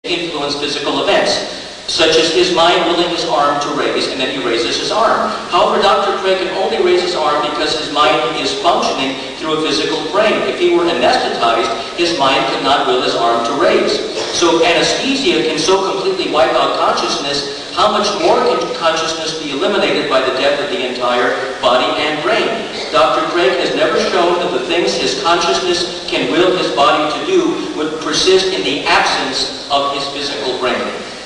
influence physical events, such as his mind willing his arm to raise, and then he raises his arm. However, Dr. Craig can only raise his arm because his mind is functioning through a physical brain. If he were anesthetized, his mind could not will his arm to raise. So if anesthesia can so completely wipe out consciousness, how much more can consciousness be eliminated by the death of the entire body and brain? Dr. Craig has never shown that the things his consciousness can will his body to do would persist in the absence of his physical brain.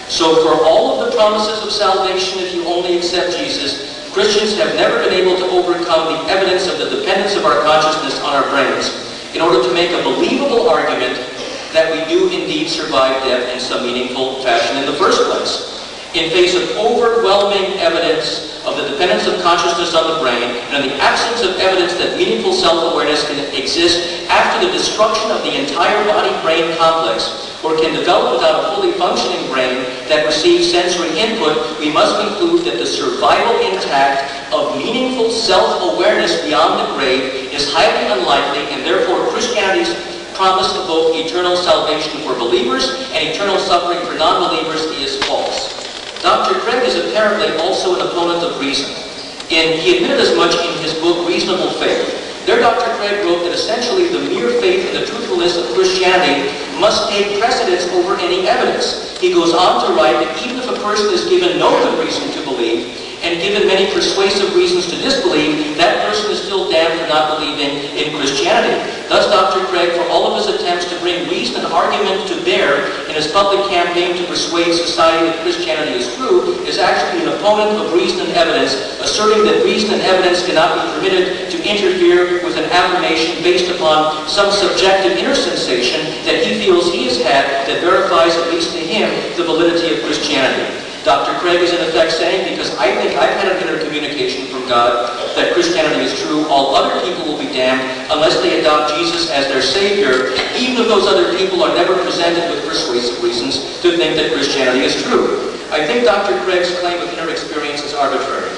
So for all of the promises of salvation, if you only accept Jesus, Christians have never been able to overcome the evidence of the dependence of our consciousness on our brains in order to make a believable argument that we do indeed survive death in some meaningful fashion in the first place. In face of overwhelming evidence of the dependence of consciousness on the brain, and in the absence of evidence that meaningful self-awareness can exist after the destruction of the entire body-brain complex, or can develop without a fully functioning brain that receives sensory input, we must conclude that the survival intact of meaningful self-awareness beyond the grave is highly unlikely, and therefore Christianity's promise of both eternal salvation for believers and eternal suffering for non-believers is false. Dr. Craig is apparently also an opponent of reason. He admitted as much in his book, Reasonable Faith. There, Dr. Craig wrote that essentially the mere faith in the truthfulness of Christianity must take precedence over any evidence. He goes on to write that even if a person is given no good reason to believe, and given many persuasive reasons to disbelieve, that person is still damned for not believing in Christianity. Thus, Dr. Craig, for all of his attempts to bring reason and argument to bear in his public campaign to persuade society that Christianity is true, is actually an opponent of reason and evidence, asserting that reason and evidence cannot be permitted to interfere with an affirmation based upon some subjective inner sensation that he feels he has had that verifies, at least to him, the validity of Christianity. Dr. Craig is in effect saying, because I think I've had an inner communication from God that Christianity is true, all other people will be damned unless they adopt Jesus as their Savior, even if those other people are never presented with persuasive reasons to think that Christianity is true. I think Dr. Craig's claim of inner experience is arbitrary.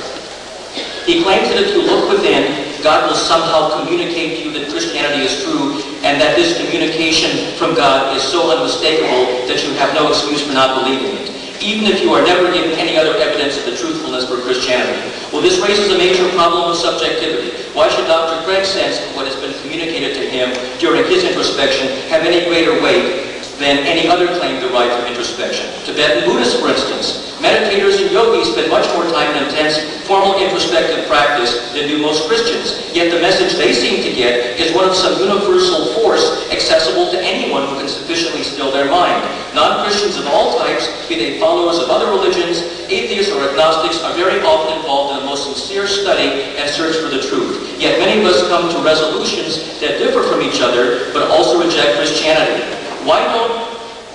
He claims that if you look within, God will somehow communicate to you that Christianity is true, and that this communication from God is so unmistakable that you have no excuse for not believing it, even if you are never given any other evidence of the truthfulness for Christianity. Well, this raises a major problem of subjectivity. Why should Dr. Craig's sense of what has been communicated to him during his introspection have any greater weight than any other claim derived from introspection? Tibetan Buddhists, for instance, meditators and yogis spend much more time in intense formal introspective practice than do most Christians. Yet the message they seem to get is one of some universal force accessible to anyone who can sufficiently still their mind. Non-Christians of all types, be they followers of other religions, atheists or agnostics, are very often involved in the most sincere study and search for the truth. Yet many of us come to resolutions that differ from each other, but also reject Christianity. Why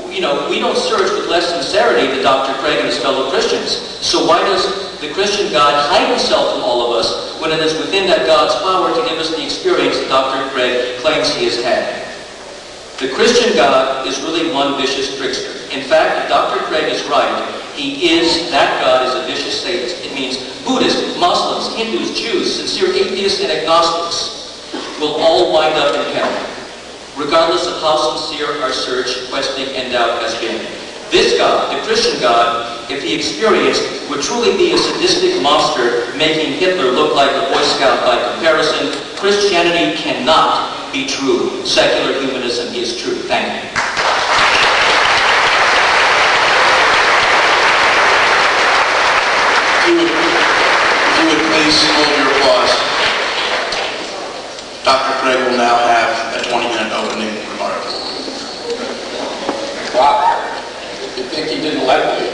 we don't search with less sincerity than Dr. Craig and his fellow Christians. So why does the Christian God hide himself from all of us when it is within that God's power to give us the experience that Dr. Craig claims he has had? The Christian God is really one vicious trickster. In fact, if Dr. Craig is right, that God is a vicious sadist. It means Buddhists, Muslims, Hindus, Jews, sincere atheists, and agnostics will all wind up in hell, regardless of how sincere our search, questioning, and doubt has been. This God, the Christian God, if he experienced, would truly be a sadistic monster, making Hitler look like a Boy Scout by comparison. Christianity cannot be true. Secular humanism is true. Thank you. If you would please hold your applause. Dr. Craig will now have a 20-minute opening remark. Wow. You'd think he didn't let me.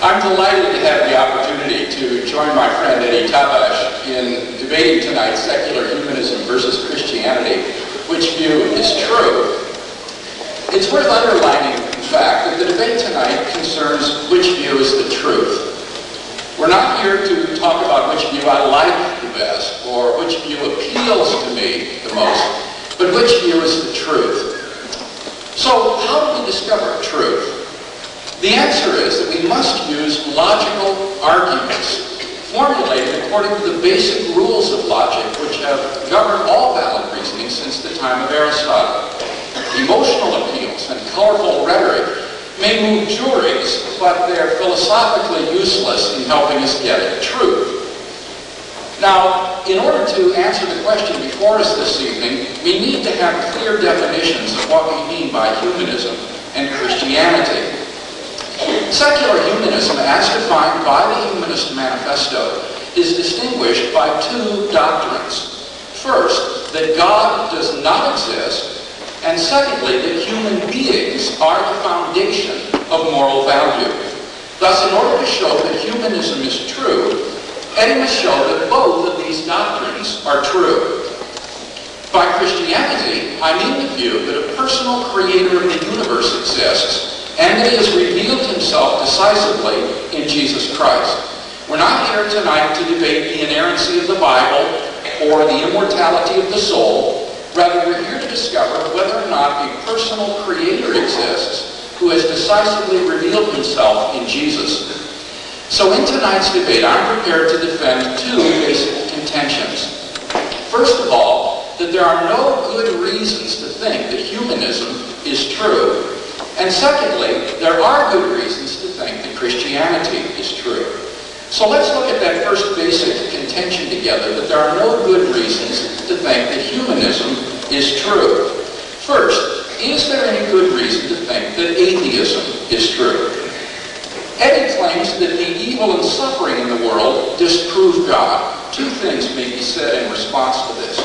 I'm delighted to have the opportunity to join my friend Eddie Tabash in debating tonight secular humanism versus Christianity. Which view is true? It's worth underlining, in fact, that the debate tonight concerns which view is the truth. We're not here to talk about which view I like the best, or which view appeals to me the most, but which view is the truth. So, how do we discover truth? The answer is that we must use logical arguments, formulated according to the basic rules of logic, which have governed all valid reasoning since the time of Aristotle. Emotional appeals and colorful rhetoric may move juries, but they're philosophically useless in helping us get at truth. Now, in order to answer the question before us this evening, we need to have clear definitions of what we mean by humanism and Christianity. Secular humanism, as defined by the Humanist Manifesto, is distinguished by two doctrines. First, that God does not exist, and secondly, that human beings are the foundation of moral value. Thus, in order to show that humanism is true, Eddie must show that both of these doctrines are true. By Christianity, I mean the view that a personal creator of the universe exists, and that he has revealed himself decisively in Jesus Christ. We're not here tonight to debate the inerrancy of the Bible or the immortality of the soul. Rather, we're here to discover whether or not a personal creator exists who has decisively revealed himself in Jesus. So in tonight's debate, I'm prepared to defend two basic contentions. First of all, that there are no good reasons to think that humanism is true. And secondly, there are good reasons to think that Christianity is true. So let's look at that first basic contention together, that there are no good reasons to think that humanism is true. First, is there any good reason to think that atheism is true? Eddie claims that the evil and suffering in the world disprove God. Two things may be said in response to this.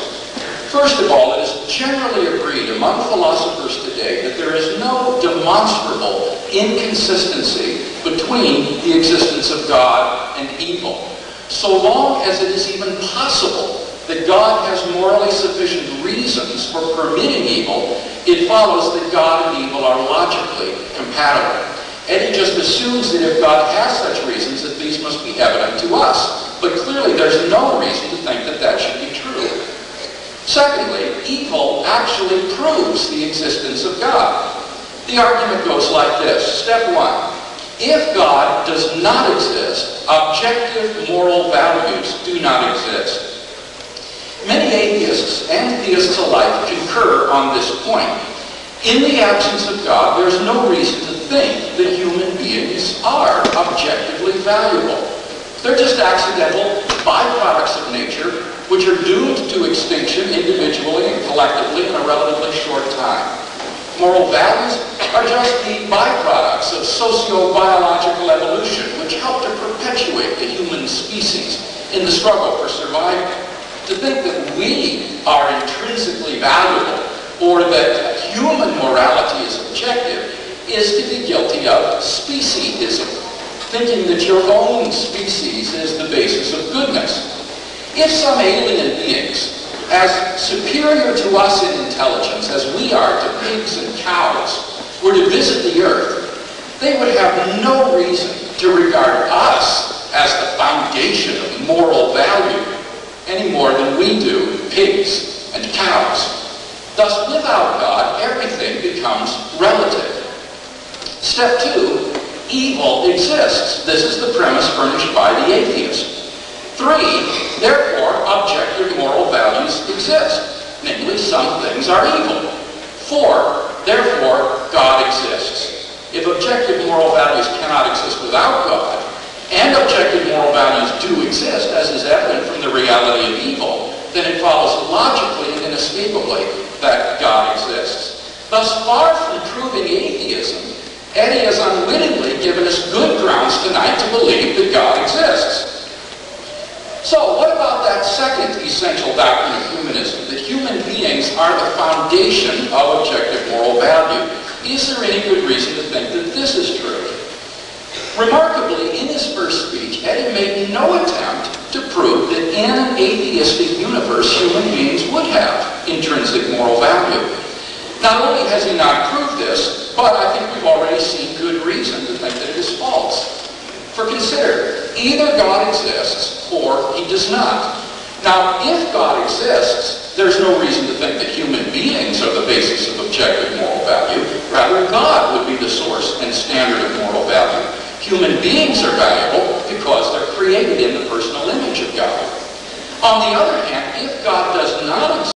First of all, it is generally agreed among philosophers today that there is no demonstrable inconsistency between the existence of God and evil. So long as it is even possible that God has morally sufficient reasons for permitting evil, it follows that God and evil are logically compatible. Eddie just assumes that if God has such reasons, that these must be evident to us. But clearly there's no reason to think that that should be true. Secondly, evil actually proves the existence of God. The argument goes like this. Step one, if God does not exist, objective moral values do not exist. Many atheists and theists alike concur on this point. In the absence of God, there's no reason to think that human beings are objectively valuable. They're just accidental byproducts of nature, which are doomed to extinction individually and collectively in a relatively short time. Moral values are just the byproducts of socio-biological evolution, which help to perpetuate the human species in the struggle for survival. To think that we are intrinsically valuable, or that human morality is objective, is to be guilty of speciesism, thinking that your own species is the basis of goodness. If some alien beings, as superior to us in intelligence as we are to pigs and cows, were to visit the earth, they would have no reason to regard us as the foundation of moral value, any more than we do pigs and cows. Thus, without God, everything becomes relative. Step two, evil exists. This is the premise furnished by the atheist. 3, therefore, objective moral values exist. Namely, some things are evil. 4, therefore, God exists. If objective moral values cannot exist without God, and objective moral values do exist, as is evident from the reality of evil, then it follows logically and inescapably that God exists. Thus, far from proving atheism, Eddie has unwittingly given us good grounds tonight to believe that God exists. So, what about that second essential doctrine of humanism, that human beings are the foundation of objective moral value? Is there any good reason to think that this is true? Remarkably, in his first speech, Eddie made no attempt to prove that in an atheistic universe, human beings would have intrinsic moral value. Not only has he not proved this, but I think we've already seen good reason to think that it is false. For consider, either God exists or he does not. Now, if God exists, there's no reason to think that human beings are the basis of objective moral value. Rather, God would be the source and standard of moral value. Human beings are valuable because they're created in the personal image of God. On the other hand, if God does not exist,